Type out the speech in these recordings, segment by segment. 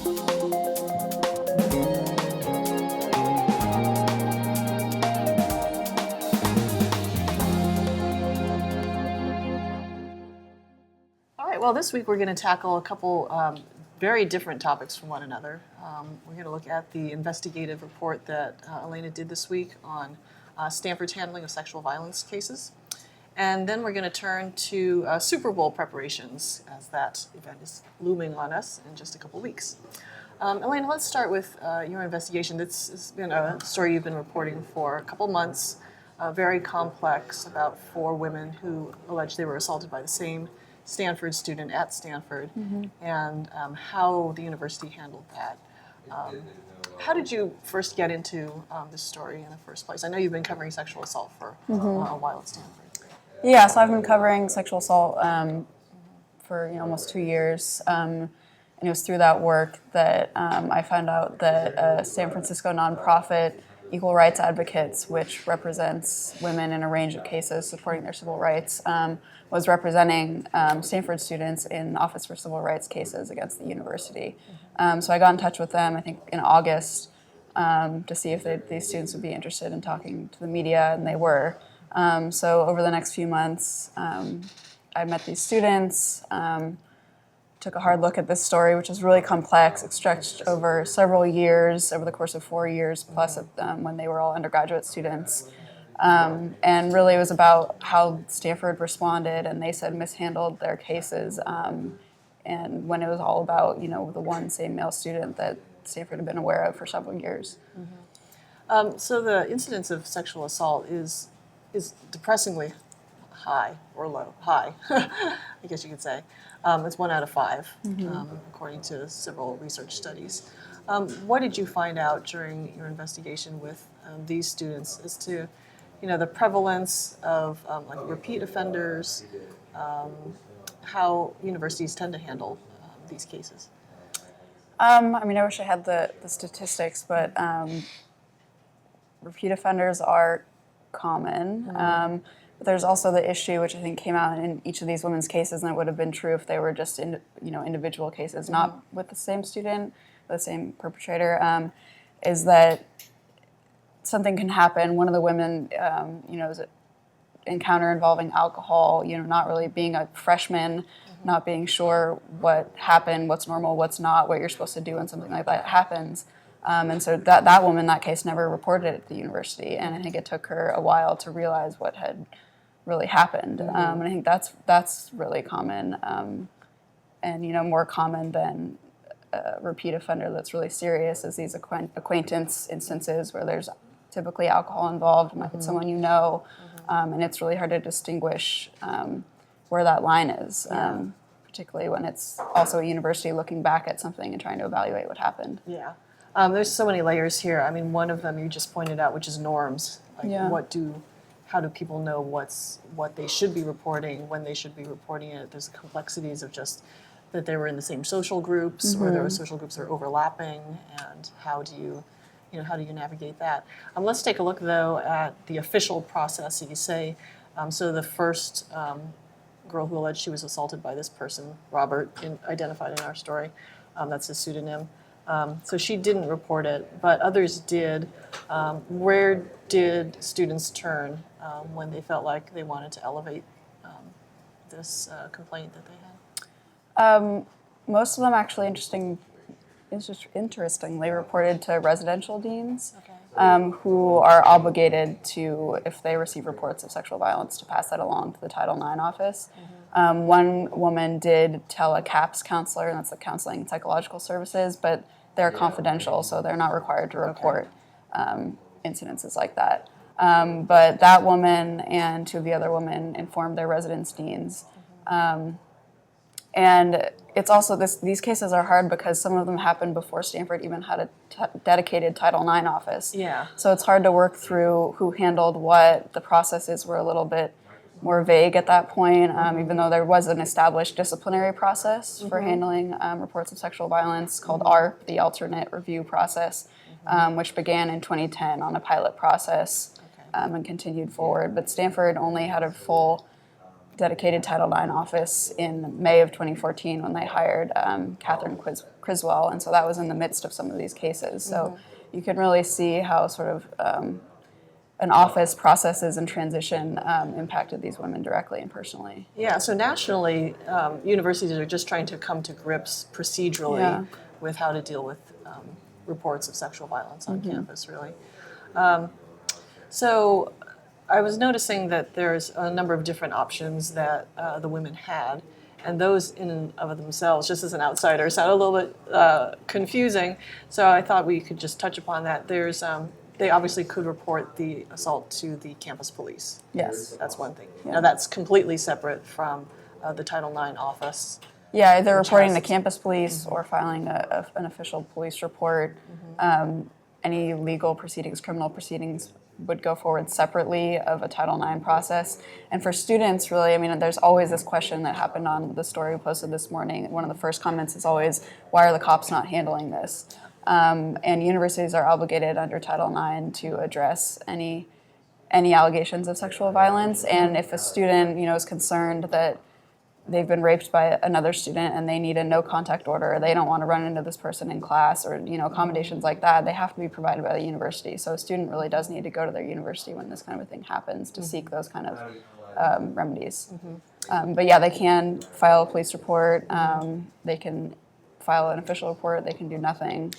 All right, well, this week we're going to tackle a couple very different topics from one another. We're going to look at the investigative report that Elena did this week on Stanford's handling of sexual violence cases. And then we're going to turn to Super Bowl preparations, as that event is looming on us in just a couple weeks. Elena, let's start with your investigation. This has been a story you've been reporting for a couple months, very complex, about 4 women who alleged they were assaulted by the same Stanford student at Stanford, and how the university handled that. How did you first get into this story in the first place? I know you've been covering sexual assault for a while at Stanford. Yeah, so I've been covering sexual assault for almost 2 years, and it was through that work that I found out that a San Francisco nonprofit, Equal Rights Advocates, which represents women in a range of cases supporting their civil rights, was representing Stanford students in Office for Civil Rights cases against the university. So I got in touch with them, I think in August, to see if these students would be interested in talking to the media, and they were. So over the next few months, I met these students, took a hard look at this story, which is really complex. It stretched over several years, over the course of 4 years, plus when they were all undergraduate students. And really it was about how Stanford responded, and they said mishandled their cases. And when it was all about, the one same male student that Stanford had been aware of for several years. So the incidence of sexual assault is depressingly high, or low, high, I guess you could say. It's 1 out of 5, according to several research studies. What did you find out during your investigation with these students as to, the prevalence of like repeat offenders, how universities tend to handle these cases? I wish I had the statistics, but repeat offenders are common. But there's also the issue, which I think came out in each of these women's cases, and it would have been true if they were just individual cases, not with the same student, the same perpetrator, is that something can happen. One of the women, is an encounter involving alcohol, not really being a freshman, not being sure what happened, what's normal, what's not, what you're supposed to do when something like that happens. And so that woman in that case never reported it at the university, and I think it took her a while to realize what had really happened. And I think that's really common, and more common than a repeat offender that's really serious is these acquaintance instances where there's typically alcohol involved, might be someone and it's really hard to distinguish where that line is, particularly when it's also a university looking back at something and trying to evaluate what happened. Yeah. There's so many layers here. One of them you just pointed out, which is norms. How do people know what they should be reporting, when they should be reporting it? There's the complexities of just that they were in the same social groups, or there were social groups that are overlapping, and how do you navigate that? Let's take a look though at the official process. So you say, so the first girl who alleged she was assaulted by this person, Robert, identified in our story, that's his pseudonym. So she didn't report it, but others did. Where did students turn when they felt like they wanted to elevate this complaint that they had? Most of them actually, interestingly, reported to residential deans, who are obligated to, if they receive reports of sexual violence, to pass that along to the Title IX office. One woman did tell a CAPS counselor, and that's the Counseling and Psychological Services, but they're confidential, so they're not required to report incidences like that. But that woman and 2 of the other women informed their residence deans. And it's also, these cases are hard because some of them happened before Stanford even had a dedicated Title IX office. Yeah. So it's hard to work through who handled what. The processes were a little bit more vague at that point, even though there was an established disciplinary process for handling reports of sexual violence called ARP, the Alternate Review Process, which began in 2010 on a pilot process and continued forward. But Stanford only had a full dedicated Title IX office in May of 2014 when they hired Catherine Criswell, and so that was in the midst of some of these cases. So you can really see how sort of an office processes and transition impacted these women directly and personally. Yeah, so nationally, universities are just trying to come to grips procedurally with how to deal with reports of sexual violence on campus, really. So I was noticing that there's a number of different options that the women had, and those in and of themselves, just as an outsider, sound a little bit confusing. So I thought we could just touch upon that. There's they obviously could report the assault to the campus police. Yes. That's one thing. Yeah. Now that's completely separate from the Title IX office. Yeah, either reporting to campus police or filing an official police report. Any legal proceedings, criminal proceedings would go forward separately of a Title IX process. And for students, really, I mean, there's always this question that happened on the story we posted this morning. One of the first comments is always, why are the cops not handling this? And universities are obligated under Title IX to address any allegations of sexual violence. And if a student, is concerned that they've been raped by another student and they need a no contact order, or they don't want to run into this person in class, or accommodations like that, they have to be provided by the university. So a student really does need to go to their university when this kind of a thing happens to seek those kind of remedies. But yeah, they can file a police report, they can file an official report, they can do nothing.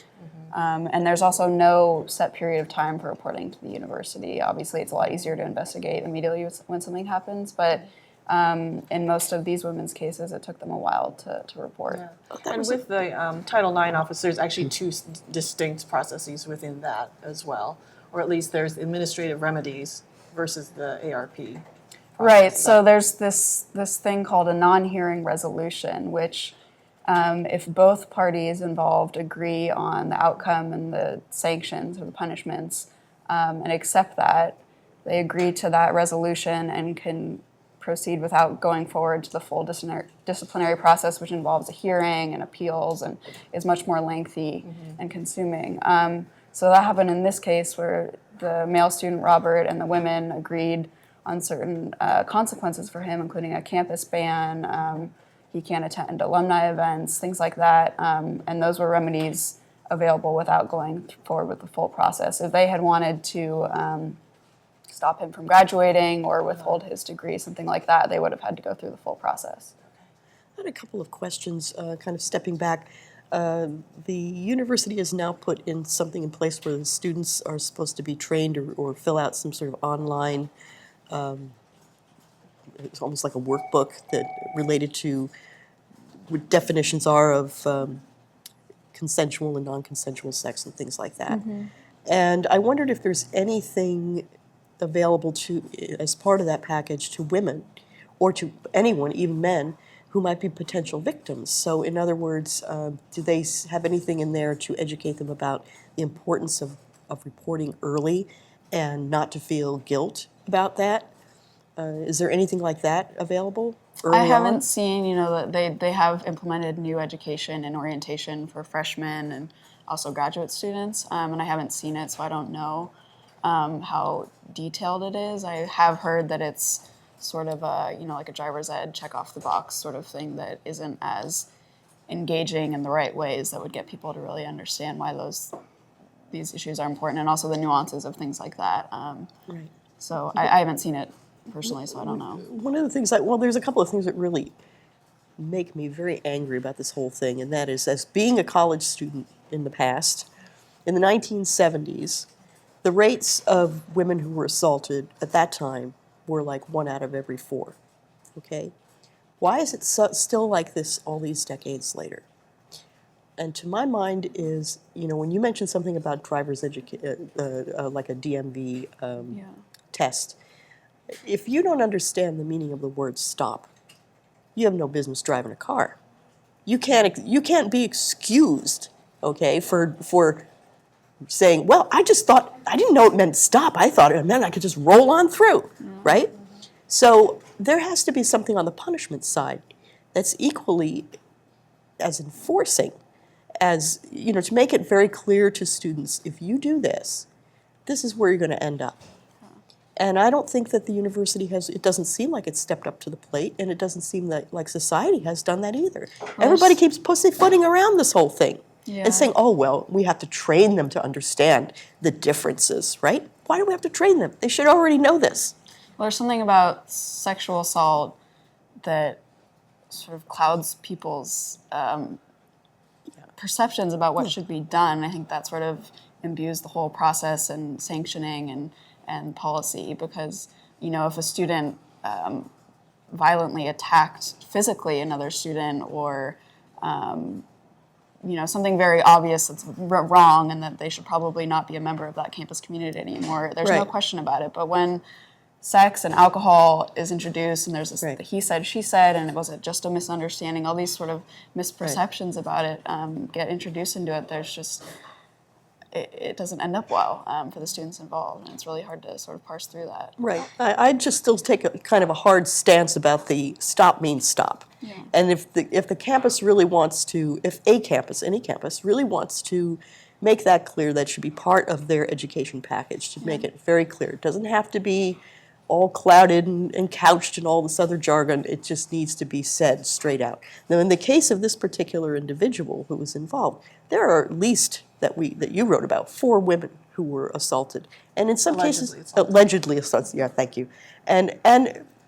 And there's also no set period of time for reporting to the university. Obviously, it's a lot easier to investigate immediately when something happens, but in most of these women's cases, it took them a while to report. Yeah. And with the Title IX office, there's actually two distinct processes within that as well, or at least there's administrative remedies versus the ARP. Right, so there's this thing called a non-hearing resolution, which if both parties involved agree on the outcome and the sanctions or the punishments and accept that, they agree to that resolution and can proceed without going forward to the full disciplinary process, which involves a hearing and appeals and is much more lengthy and consuming. So that happened in this case where the male student, Robert, and the women agreed on certain consequences for him, including a campus ban. He can't attend alumni events, things like that. And those were remedies available without going forward with the full process. If they had wanted to stop him from graduating or withhold his degree, something like that, they would have had to go through the full process. I had a couple of questions, kind of stepping back. The university has now put in something in place where the students are supposed to be trained or fill out some sort of online, it's almost like a workbook that related to what definitions are of consensual and non-consensual sex and things like that. And I wondered if there's anything available to, as part of that package, to women or to anyone, even men, who might be potential victims. So in other words, do they have anything in there to educate them about the importance of reporting early and not to feel guilt about that? Is there anything like that available early I haven't on? seen, that they have implemented new education and orientation for freshmen and also graduate students, and I haven't seen it, so I don't know how detailed it is. I have heard that it's sort of a, like a driver's ed, check off the box sort of thing that isn't as engaging in the right ways that would get people to really understand why these issues are important, and also the nuances of things like that. Right. So I haven't seen it personally, so I don't know. One of the things, there's a couple of things that really make me very angry about this whole thing, and that is, as being a college student in the past, in the 1970s, the rates of women who were assaulted at that time were like 1 out of every 4, okay? Why is it still like this all these decades later? And to my mind is, when you mentioned something about driver's education, like a DMV test, if you don't understand the meaning of the word stop, you have no business driving a car. You can't be excused, okay, for saying, well, I didn't know it meant stop. I thought it meant I could just roll on through, right? So there has to be something on the punishment side that's equally as enforcing as, to make it very clear to students, if you do this, this is where you're going to end up. And I don't think that the university has, it doesn't seem like it's stepped up to the plate, and it doesn't seem that like society has done that either. Everybody keeps pussyfooting around this whole thing and saying, oh, well, we have to train them to understand the differences, right? Why do we have to train them? They should already know this. Well, there's something about sexual assault that sort of clouds people's perceptions about what should be done. I think that sort of imbues the whole process and sanctioning and policy, because, you know, if a student violently attacked physically another student, or you know, something very obvious that's wrong and that they should probably not be a member of that campus community anymore, there's no question about it. But when sex and alcohol is introduced, and there's this he said, she said, and it wasn't just a misunderstanding, all these sort of misperceptions about it get introduced into it, there's just, it doesn't end up well for the students involved, and it's really hard to sort of parse through that. Right. I just still take a kind of a hard stance about the stop means stop. Yeah. And if the campus really wants to, if a campus, any campus, really wants to make that clear, that should be part of their education package, to make it very clear. It doesn't have to be all clouded and couched in all this other jargon. It just needs to be said straight out. Now, in the case of this particular individual who was involved, there are at least, that you wrote about, 4 women who were assaulted, and in some cases allegedly assaulted. Yeah, thank you. And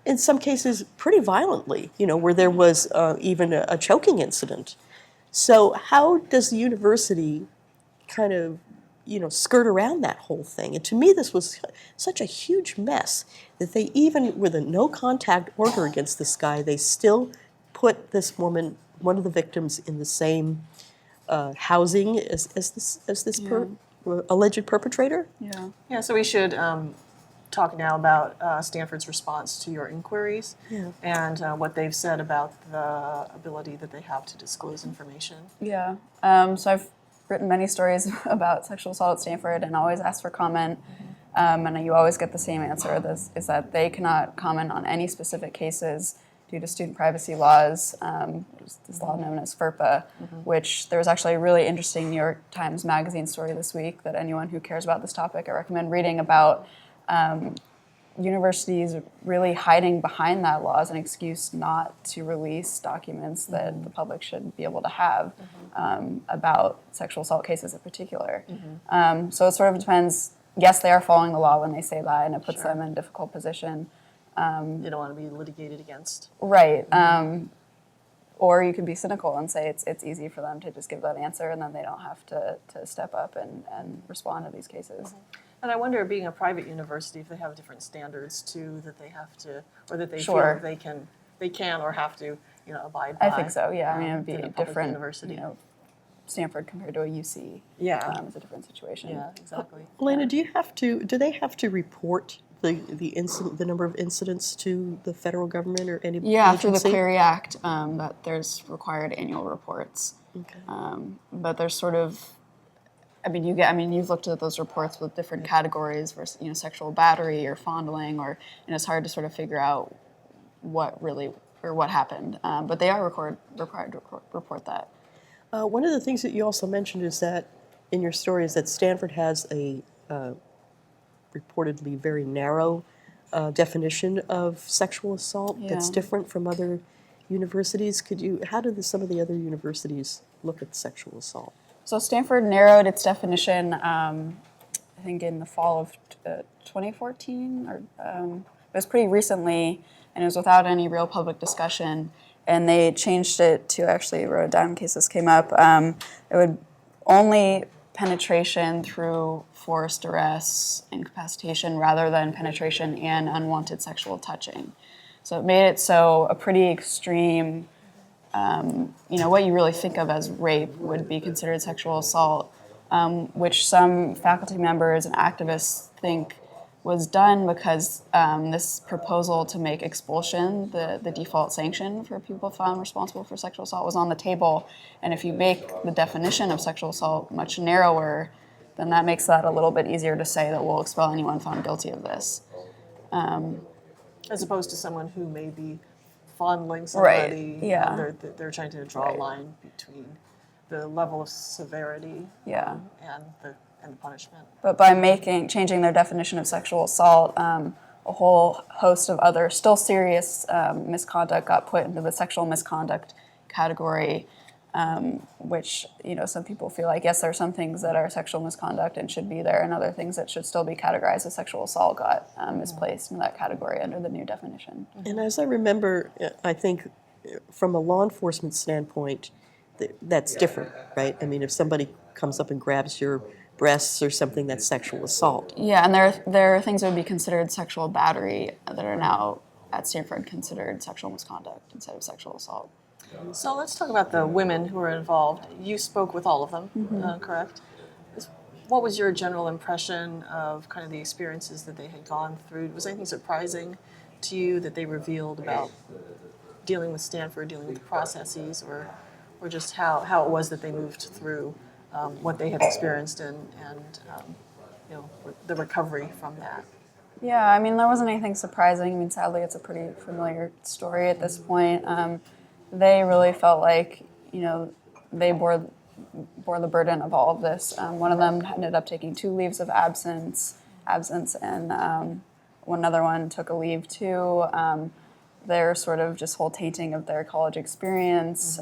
in some cases pretty violently, you know, where there was even a choking incident. So how does the university kind of, you know, skirt around that whole thing? And to me, this was such a huge mess that they, even with a no contact order against this guy, they still put this woman, one of the victims, in the same housing as this alleged perpetrator. Yeah, so we should talk now about Stanford's response to your inquiries and what they've said about the ability that they have to disclose information. Yeah, so I've written many stories about sexual assault at Stanford and always ask for comment, and you always get the same answer, is that they cannot comment on any specific cases due to student privacy laws, this law known as FERPA, which there was actually a really interesting New York Times Magazine story this week that anyone who cares about this topic, I recommend reading, about universities really hiding behind that law as an excuse not to release documents that the public should be able to have about sexual assault cases in particular. So it sort of depends. Yes, they are following the law when they say that, and it puts them in a difficult position. You don't want to be litigated against. Right. Or you could be cynical and say it's easy for them to just give that answer, and then they don't have to step up and respond to these cases. And I wonder, being a private university, if they have different standards too that they have to, or that they Sure. feel they can or have to, you know, abide by. I think so. Yeah. I mean, it would be than a a public different. university. You know, Stanford compared to a UC. It's a different situation. Yeah, exactly. Elena, do they have to report the number of incidents to the federal government or any Yeah, agency? through the Clery Act, that there's required annual reports. Okay. But there's sort of, you've looked at those reports with different categories, versus, you know, sexual battery or fondling, and it's hard to sort of figure out what happened. But they are required to report that. One of the things that you also mentioned is that in your story is that Stanford has a reportedly very narrow definition of sexual assault that's different from other universities. How do some of the other universities look at sexual assault? So Stanford narrowed its definition, I think in the fall of 2014, or it was pretty recently, and it was without any real public discussion. And they changed it to, actually wrote it down in case this came up, it would only penetration through forced duress, incapacitation, rather than penetration and unwanted sexual touching. So it made it so a pretty extreme, what you really think of as rape would be considered sexual assault, which some faculty members and activists think was done because this proposal to make expulsion the default sanction for people found responsible for sexual assault was on the table. And if you make the definition of sexual assault much narrower, then that makes that a little bit easier to say that we'll expel anyone found guilty of this. As opposed to someone who may be fondling somebody. Right. Yeah. They're trying to draw a line between the level of severity and the and the punishment. But by changing their definition of sexual assault, a whole host of other still serious misconduct got put into the sexual misconduct category, which, some people feel like, yes, there are some things that are sexual misconduct and should be there, and other things that should still be categorized as sexual assault got misplaced in that category under the new definition. And as I remember, I think from a law enforcement standpoint, that's different, right? I mean, if somebody comes up and grabs your breasts or something, that's sexual assault. Yeah, and there are things that would be considered sexual battery that are now at Stanford considered sexual misconduct instead of sexual assault. So let's talk about the women who were involved. You spoke with all of them, correct? What was your general impression of kind of the experiences that they had gone through? Was anything surprising to you that they revealed about dealing with Stanford, dealing with the processes, or just how it was that they moved through what they had experienced and the recovery from that? Yeah, I mean, there wasn't anything surprising. I mean, sadly, it's a pretty familiar story at this point. They really felt like, they bore the burden of all of this. One of them ended up taking 2 leaves of absence, and one other one took a leave too. Their sort of just whole tainting of their college experience,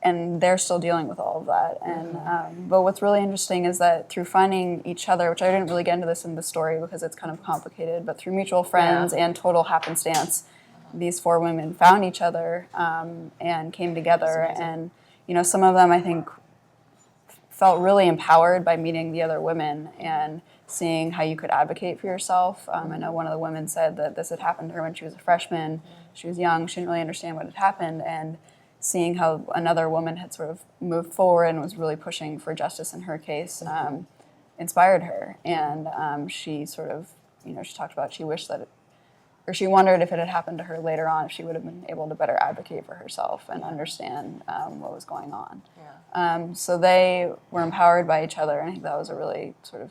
and they're still dealing with all of that. And but what's really interesting is that through finding each other, which I didn't really get into this in the story because it's kind of complicated, but through mutual friends and total happenstance, these 4 women found each other and came together. And some of them, I think, felt really empowered by meeting the other women and seeing how you could advocate for yourself. I know one of the women said that this had happened to her when she was a freshman. She was young, she didn't really understand what had happened, and seeing how another woman had sort of moved forward and was really pushing for justice in her case inspired her. And she sort of, she talked about she wished that she wondered if it had happened to her later on, if she would have been able to better advocate for herself and understand what was going on. Yeah. So they were empowered by each other, and I think that was a really sort of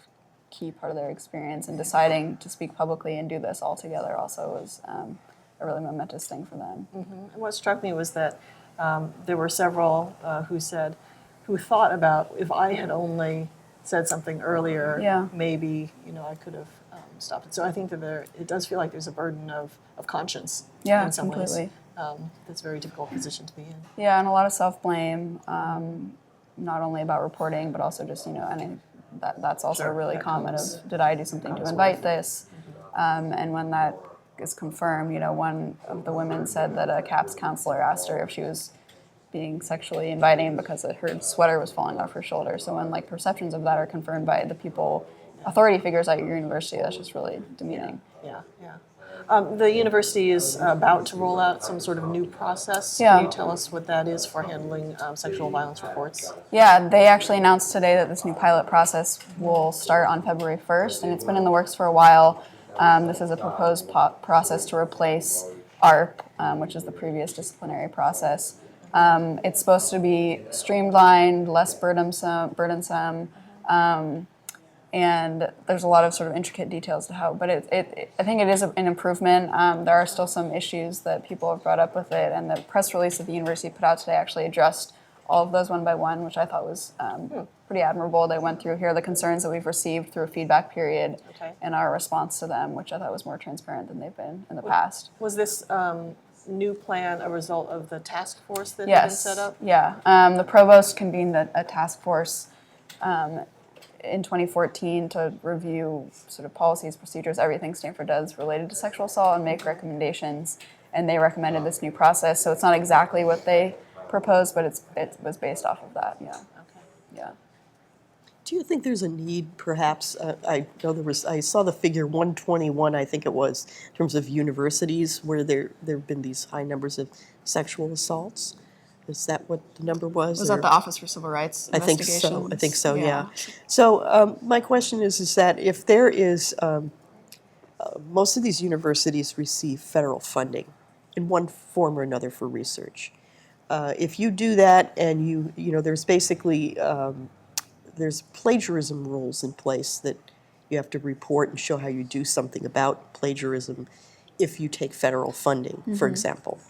key part of their experience. And deciding to speak publicly and do this all together also was a really momentous thing for them. And what struck me was that there were several who thought about, if I had only said something earlier, maybe I could have stopped it. So I think that it does feel like there's a burden of conscience in some completely. ways. That's a very difficult position to be in. Yeah, and a lot of self-blame, not only about reporting, but also just, and that's also really common of, did I do something to invite this? And when that is confirmed, one of the women said that a CAPS counselor asked her if she was being sexually inviting because her sweater was falling off her shoulder. So when perceptions of that are confirmed by the people, authority figures at your university, that's just really demeaning. Yeah. The university is about to roll out some sort of new process. Yeah. Can you tell us what that is for handling sexual violence reports? Yeah, they actually announced today that this new pilot process will start on February 1st, and it's been in the works for a while. This is a proposed process to replace ARP, which is the previous disciplinary process. It's supposed to be streamlined, less burdensome, and there's a lot of sort of intricate details to how, but I think it is an improvement. There are still some issues that people have brought up with it, and the press release that the university put out today actually addressed all of those one by one, which I thought was pretty admirable. They went through, here are the concerns that we've received through a feedback period, and our response to them, which I thought was more transparent than they've been in the past. Was this new plan a result of the task force that had been set up? Yeah. The provost convened a task force in 2014 to review sort of policies, procedures, everything Stanford does related to sexual assault and make recommendations. And they recommended this new process. So it's not exactly what they proposed, but it was based off of that. Yeah. Okay. Yeah. Do you think there's a need, perhaps? I know I saw the figure 121, I think it was, in terms of universities where there have been these high numbers of sexual assaults. Is that what the number was? Was that the Office for Civil Rights Investigations? I think so, yeah. So my question is that if there is, most of these universities receive federal funding in one form or another for research. If you do that and there's basically, there's plagiarism rules in place that you have to report and show how you do something about plagiarism if you take federal funding, for example.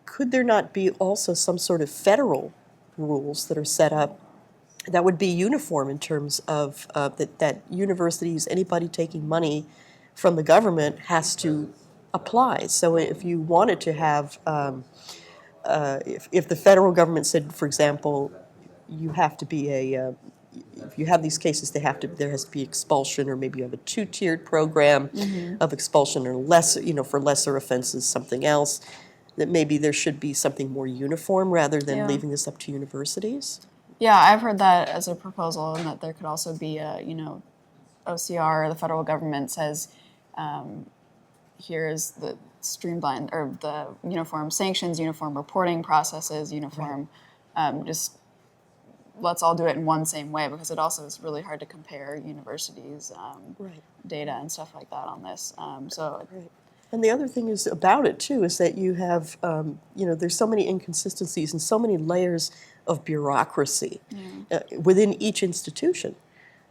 Could there not be also some sort of federal rules that are set up that would be uniform in terms of that universities, anybody taking money from the government has to apply. So if you wanted to have, if the federal government said, for example, you have to be if you have these cases, there has to be expulsion, or maybe you have a two-tiered program of expulsion, or less, for lesser offenses, something else, that maybe there should be something more uniform rather than leaving this up to universities. Yeah, I've heard that as a proposal, and that there could also be a, OCR, the federal government says, here's the streamlined, or the uniform sanctions, uniform reporting processes, uniform, just let's all do it in one same way, because it also is really hard to compare universities' data and stuff like that on this. And the other thing is about it too is that you have, there's so many inconsistencies and so many layers of bureaucracy within each institution.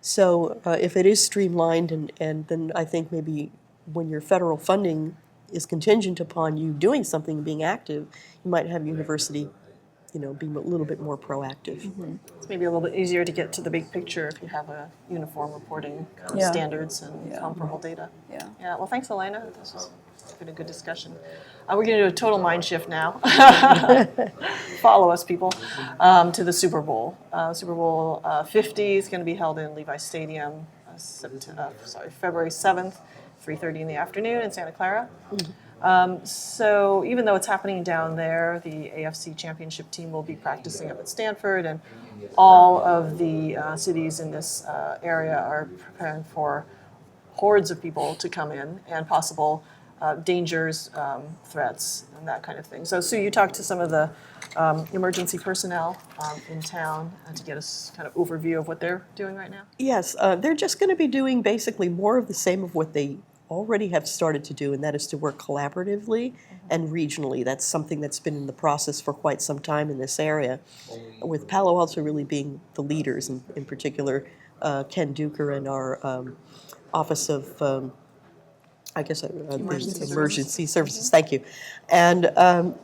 So if it is streamlined, and then I think maybe when your federal funding is contingent upon you doing something, being active, you might have university, being a little bit more proactive. It's maybe a little bit easier to get to the big picture if you have a uniform reporting standards and comparable data. Yeah. Well, thanks, Elena. This has been a good discussion. We're going to do a total mind shift now. Follow us, people, to the Super Bowl. Super Bowl 50 is going to be held in Levi Stadium, February 7th, 3:30 in the afternoon in Santa Clara. So even though it's happening down there, the AFC championship team will be practicing up at Stanford, and all of the cities in this area are preparing for hordes of people to come in and possible dangers, threats, and that kind of thing. So Sue, you talked to some of the emergency personnel in town to get us kind of overview of what they're doing right now. Yes, they're just going to be doing basically more of the same of what they already have started to do, and that is to work collaboratively and regionally. That's something that's been in the process for quite some time in this area, with Palo Alto really being the leaders, and in particular Ken Duker and our Office of Emergency Services. Thank you. And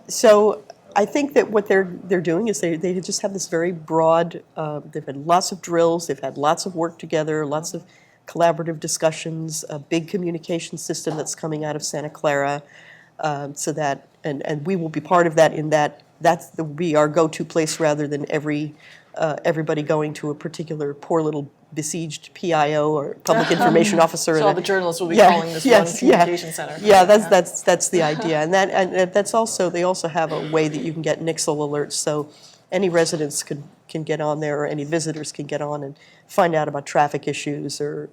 so I think that what they're doing is they just have this very broad, they've had lots of drills, they've had lots of work together, lots of collaborative discussions, a big communication system that's coming out of Santa Clara, so that, and we will be part of that, in that will be our go-to place rather than everybody going to a particular poor little besieged PIO or public information officer. So all the journalists will be calling this one communication center. Yeah, that's the idea, and that's also, they also have a way that you can get Nixle alerts, so any residents can get on there, or any visitors can get on and find out about traffic issues, or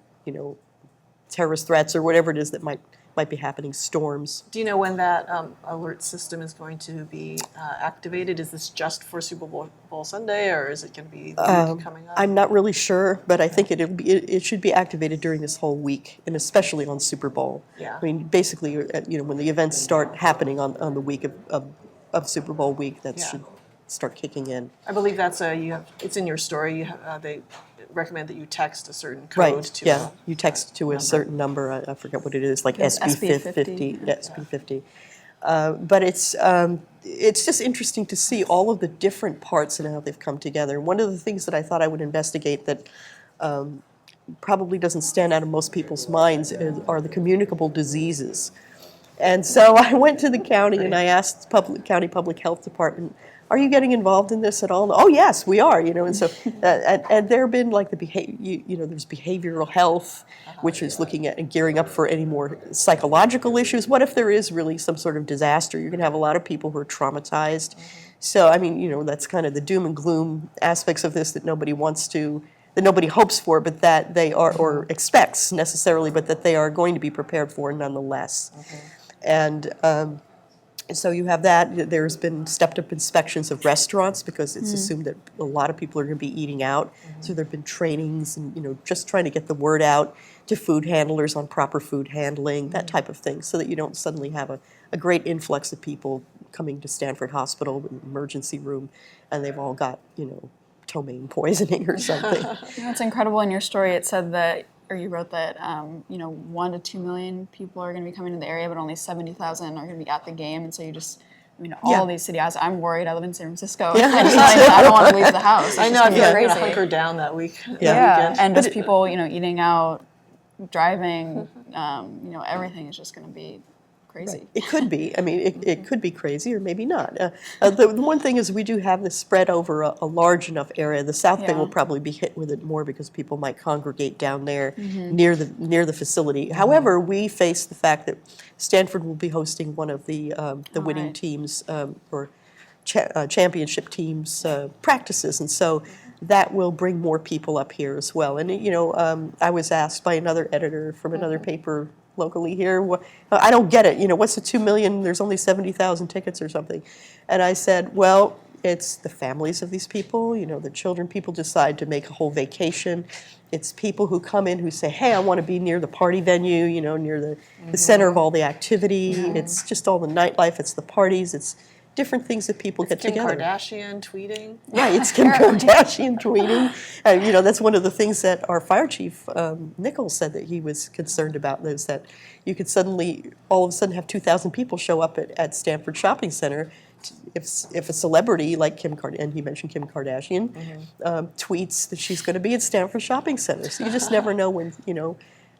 terrorist threats, or whatever it is that might be happening, storms. Do you know when that alert system is going to be activated? Is this just for Super Bowl Sunday, or is it going to be the week coming up? I'm not really sure, but I think it should be activated during this whole week, and especially on Super Bowl. Yeah. I mean, basically, when the events start happening on the week of Super Bowl week, that should start kicking in. I believe that's it's in your story. They recommend that you text a certain code to. Yeah, you text to a certain number. I forget what it is, like SB50. Yeah, SB50. But it's just interesting to see all of the different parts and how they've come together. One of the things that I thought I would investigate that probably doesn't stand out in most people's minds are the communicable diseases. And so I went to the county and I asked the county public health department, are you getting involved in this at all? Oh yes, we are. And so and there have been like there's behavioral health, which is looking at and gearing up for any more psychological issues. What if there is really some sort of disaster? You're going to have a lot of people who are traumatized. So I mean, that's kind of the doom and gloom aspects of this that nobody hopes for, but that they are, or expects necessarily, but that they are going to be prepared for nonetheless. And so you have that. There's been stepped-up inspections of restaurants because it's assumed that a lot of people are going to be eating out. So there have been trainings and, just trying to get the word out to food handlers on proper food handling, that type of thing, so that you don't suddenly have a great influx of people coming to Stanford Hospital, emergency room, and they've all got, ptomaine poisoning or something. It's incredible. In your story, it said that, or you wrote that, 1 to 2 million people are going to be coming to the area, but only 70,000 are going to be at the game. And so you just all these city houses. I'm worried. I live in San Francisco. Yeah. And I don't want to leave the house. It's I know, just I gonna feel be like I'm crazy. gonna hunker down that week. Yeah. Yeah, Weekend. and just people, eating out, driving, everything is just going to be crazy. It could be. I mean, it could be crazy or maybe not. The one thing is we do have this spread over a large enough area. The South Bay will probably be hit with it more because people might congregate down there near the facility. However, we face the fact that Stanford will be hosting one of the winning teams or championship teams practices, and so that will bring more people up here as well. And I was asked by another editor from another paper locally here, I don't get it. What's the 2 million? There's only 70,000 tickets or something, and I said, well, it's the families of these people. The children. People decide to make a whole vacation. It's people who come in who say, hey, I want to be near the party venue. Near the center of all the activity. It's just all the nightlife. It's the parties. It's different things that people get Kim together. Kardashian tweeting. Right, it's Kim Kardashian tweeting. That's one of the things that our fire chief, Nichols, said that he was concerned about, is that you could suddenly, all of a sudden, have 2,000 people show up at Stanford Shopping Center if a celebrity like Kim Kardashian, and he mentioned Kim Kardashian, tweets that she's going to be at Stanford Shopping Center. So you just never know when,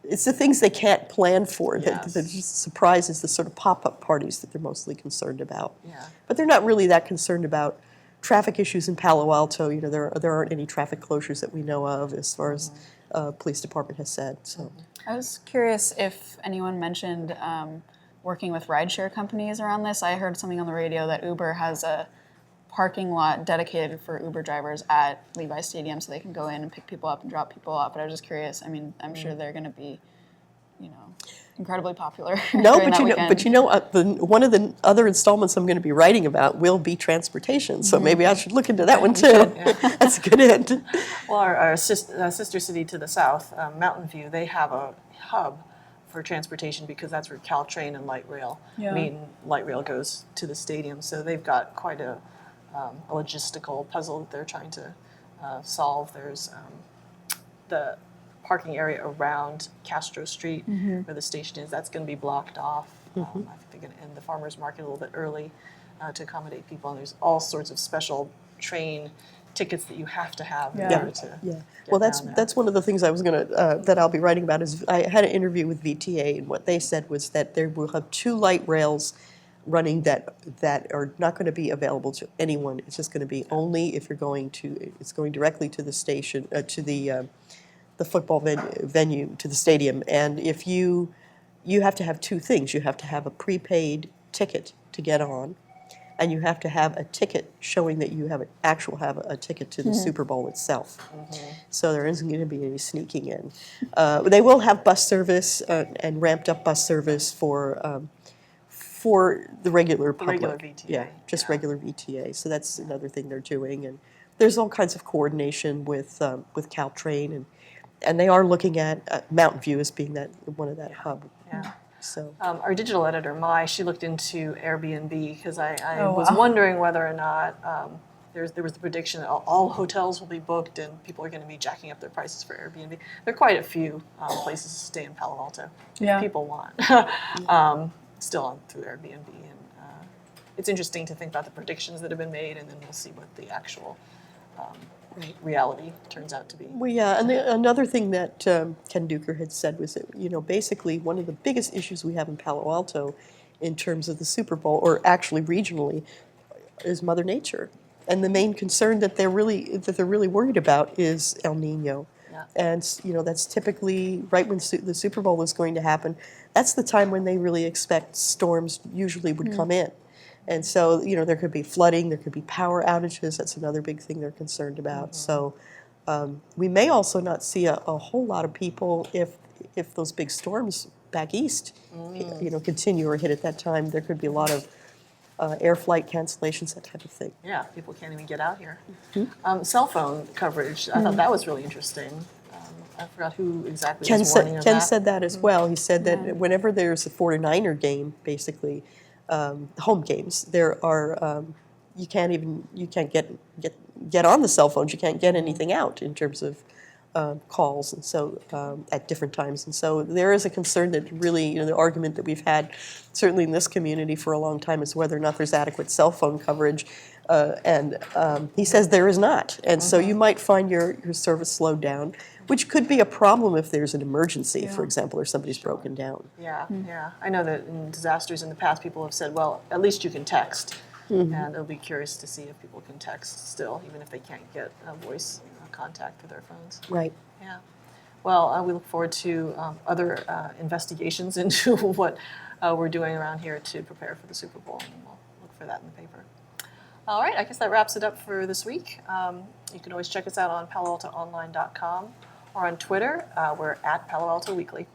it's the things they can't plan for. Yes. That just surprises, the sort of pop-up parties that they're mostly concerned about. Yeah. But they're not really that concerned about traffic issues in Palo Alto. There aren't any traffic closures that we know of, as far as police department has said. So I was curious if anyone mentioned working with rideshare companies around this. I heard something on the radio that Uber has a parking lot dedicated for Uber drivers at Levi Stadium so they can go in and pick people up and drop people off. But I was just curious. I mean, I'm sure they're going to be, incredibly popular. No, during that weekend. one of the other installments I'm going to be writing about will be transportation. So maybe I should look into that one too. That's a good end. Well, our sister city to the south, Mountain View, they have a hub for transportation because that's where Caltrain and light rail light rail goes to the stadium. So they've got quite a logistical puzzle that they're trying to solve. There's the parking area around Castro Street where the station is. That's going to be blocked off. I think they're going to end the farmers market a little bit early to accommodate people. And there's all sorts of special train tickets that you have to have in order to get Well, down there. that's one of the things I was going to that I'll be writing about. Is I had an interview with VTA, and what they said was that they will have 2 light rails running that are not going to be available to anyone. It's just going to be only if you're going to. It's going directly to the station, to the football venue, to the stadium. And if you have to have 2 things. You have to have a prepaid ticket to get on, and you have to have a ticket showing that you have a ticket to the Super Bowl itself. So there isn't going to be any sneaking in. They will have bus service and ramped up bus service for the regular public. regular VTA, Yeah, just regular VTA. So that's another thing they're doing. And there's all kinds of coordination with Caltrain, and they are looking at Mountain View as being one of that hub. Yeah. So Our digital editor, Mai, she looked into Airbnb because I was wondering whether or not there was the prediction that all hotels will be booked and people are going to be jacking up their prices for Airbnb. There are quite a few places to stay in Palo Alto if people want, still through Airbnb. And it's interesting to think about the predictions that have been made, and then we'll see what the actual reality turns out to be. Well, yeah, and another thing that Ken Duker had said was that, basically one of the biggest issues we have in Palo Alto in terms of the Super Bowl, or actually regionally, is Mother Nature. And the main concern that they're really worried about is El Nino. Yeah. And, that's typically right when the Super Bowl is going to happen. That's the time when they really expect storms usually would come in. And so, there could be flooding, there could be power outages. That's another big thing they're concerned about. So we may also not see a whole lot of people if those big storms back east, continue or hit at that time. There could be a lot of air flight cancellations, that type of thing. Yeah, people can't even get out here. Cell phone coverage, I thought that was really interesting. I forgot who exactly was warning of that. Ken said that as well. He said that whenever there's a 49er game, basically, home games, there are you can't get on the cell phones. You can't get anything out in terms of calls, and so at different times. And so there is a concern that really, the argument that we've had, certainly in this community for a long time, is whether or not there's adequate cell phone coverage. And he says there is not. And so you might find your service slowed down, which could be a problem if there's an emergency, for example, or somebody's broken down. Yeah, yeah. I know that in disasters in the past, people have said, well, at least you can text. And it'll be curious to see if people can text still, even if they can't get a voice contact through their phones. Right. Yeah. Well, we look forward to other investigations into what we're doing around here to prepare for the Super Bowl, and we'll look for that in the paper. All right, I guess that wraps it up for this week. You can always check us out on paloaltoonline.com or on Twitter. We're at Palo Alto Weekly.